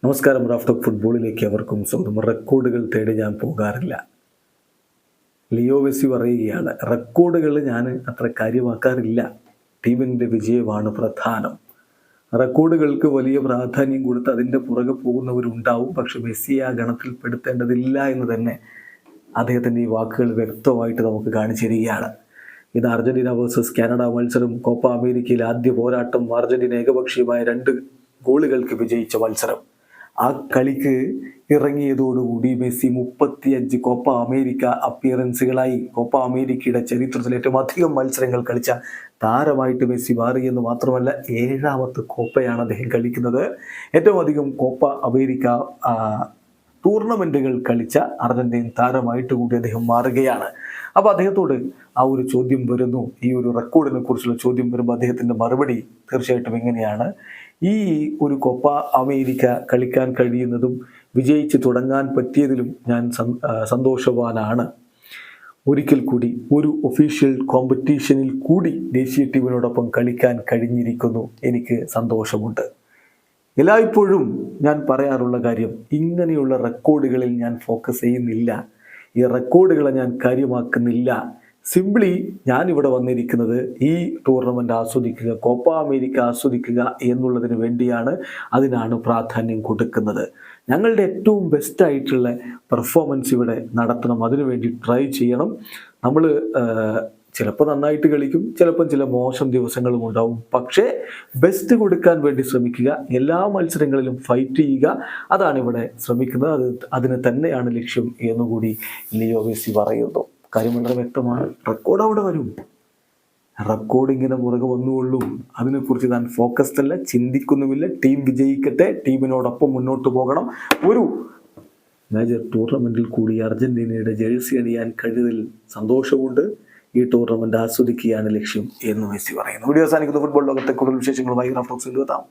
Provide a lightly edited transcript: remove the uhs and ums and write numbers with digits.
നമസ്കാരം. Raft of ഫുട്ബോളിലേക്ക് അവർക്കും സ്വന്തം. റെക്കോർഡുകൾ തേടി ഞാൻ പോകാറില്ല. ലിയോ മെസ്സി പറയുകയാണ്, റെക്കോർഡുകൾ ഞാൻ അത്ര കാര്യമാക്കാറില്ല, ടീമിൻ്റെ വിജയമാണ് പ്രധാനം. റെക്കോർഡുകൾക്ക് വലിയ പ്രാധാന്യം കൊടുത്ത് അതിൻ്റെ പുറകെ പോകുന്നവരുണ്ടാവും. പക്ഷെ മെസ്സിയെ ആ ഗണത്തിൽപ്പെടുത്തേണ്ടതില്ല എന്ന് തന്നെ അദ്ദേഹത്തിൻ്റെ ഈ വാക്കുകൾ വ്യക്തമായിട്ട് നമുക്ക് കാണിച്ചു തരികയാണ്. ഇത് അർജന്റീന വേഴ്സസ് കാനഡ മത്സരം, കോപ്പ അമേരിക്കയിലെ ആദ്യ പോരാട്ടം. അർജന്റീന ഏകപക്ഷീയമായ 2 ഗോളുകൾക്ക് വിജയിച്ച മത്സരം. ആ കളിക്ക് ഇറങ്ങിയതോടുകൂടി മെസ്സി 35 കോപ്പ അമേരിക്ക അപ്പിയറൻസുകളായി. കോപ്പ അമേരിക്കയുടെ ചരിത്രത്തിൽ ഏറ്റവും അധികം മത്സരങ്ങൾ കളിച്ച താരമായിട്ട് മെസ്സി മാറിയെന്ന് മാത്രമല്ല, 7ാമത്തെ കോപ്പയാണ് അദ്ദേഹം കളിക്കുന്നത്. ഏറ്റവും അധികം കോപ്പ അമേരിക്ക ടൂർണമെൻറ്റുകൾ കളിച്ച അർജന്റീൻ താരമായിട്ട് കൂടി അദ്ദേഹം മാറുകയാണ്. അപ്പോൾ അദ്ദേഹത്തോട് ആ ഒരു ചോദ്യം വരുന്നു, ഈ ഒരു റെക്കോർഡിനെ കുറിച്ചുള്ള ചോദ്യം വരുമ്പോൾ അദ്ദേഹത്തിൻ്റെ മറുപടി തീർച്ചയായിട്ടും എങ്ങനെയാണ്? ഈ ഒരു കോപ്പ അമേരിക്ക കളിക്കാൻ കഴിയുന്നതും വിജയിച്ച് തുടങ്ങാൻ പറ്റിയതിലും ഞാൻ സന്തോഷവാനാണ്. ഒരിക്കൽ കൂടി ഒരു ഒഫീഷ്യൽ കോമ്പറ്റീഷനിൽ കൂടി ദേശീയ ടീമിനോടൊപ്പം കളിക്കാൻ കഴിഞ്ഞിരിക്കുന്നു. എനിക്ക് സന്തോഷമുണ്ട്. എല്ലായ്പ്പോഴും ഞാൻ പറയാറുള്ള കാര്യം, ഇങ്ങനെയുള്ള റെക്കോർഡുകളിൽ ഞാൻ ഫോക്കസ് ചെയ്യുന്നില്ല. ഈ റെക്കോർഡുകളെ ഞാൻ കാര്യമാക്കുന്നില്ല. സിംപ്ലി ഞാനിവിടെ വന്നിരിക്കുന്നത് ഈ ടൂർണമെൻ്റ് ആസ്വദിക്കുക, കോപ്പ അമേരിക്ക ആസ്വദിക്കുക എന്നുള്ളതിന് വേണ്ടിയാണ്. അതിനാണ് പ്രാധാന്യം കൊടുക്കുന്നത്. ഞങ്ങളുടെ ഏറ്റവും ബെസ്റ്റായിട്ടുള്ള പെർഫോമൻസ് ഇവിടെ നടത്തണം, അതിനുവേണ്ടി ട്രൈ ചെയ്യണം. നമ്മൾ ചിലപ്പോൾ നന്നായിട്ട് കളിക്കും, ചിലപ്പം ചില മോശം ദിവസങ്ങളും ഉണ്ടാവും. പക്ഷേ ബെസ്റ്റ് കൊടുക്കാൻ വേണ്ടി ശ്രമിക്കുക, എല്ലാ മത്സരങ്ങളിലും ഫൈറ്റ് ചെയ്യുക, അതാണ് ഇവിടെ ശ്രമിക്കുന്നത്. അതിന് തന്നെയാണ് ലക്ഷ്യം എന്നുകൂടി ലിയോ മെസ്സി പറയുന്നു. കാര്യം വളരെ വ്യക്തമാണ്. റെക്കോർഡ് അവിടെ വരും, റെക്കോർഡ് ഇങ്ങനെ പുറകെ വന്നുകൊള്ളും. അതിനെക്കുറിച്ച് താൻ ഫോക്കസ്ഡ് അല്ല, ചിന്തിക്കുന്നുമില്ല. ടീം വിജയിക്കട്ടെ, ടീമിനോടൊപ്പം മുന്നോട്ട് പോകണം. ഒരു മേജർ ടൂർണമെൻറ്റിൽ കൂടി അർജന്റീനയുടെ ജേഴ്സി അണിയാൻ കഴിയുന്നതിൽ സന്തോഷമുണ്ട്. ഈ ടൂർണമെൻറ്റ് ആസ്വദിക്കുകയാണ് ലക്ഷ്യം എന്ന് മെസ്സി പറയുന്നു. വീഡിയോ അവസാനിക്കുന്ന ഫുട്ബോൾ ലോകത്തെ കൂടുതൽ വിശേഷങ്ങളുമായി റാഫ്റ്റ് ഓഫ് ഫുട്ബോൾ എത്താം.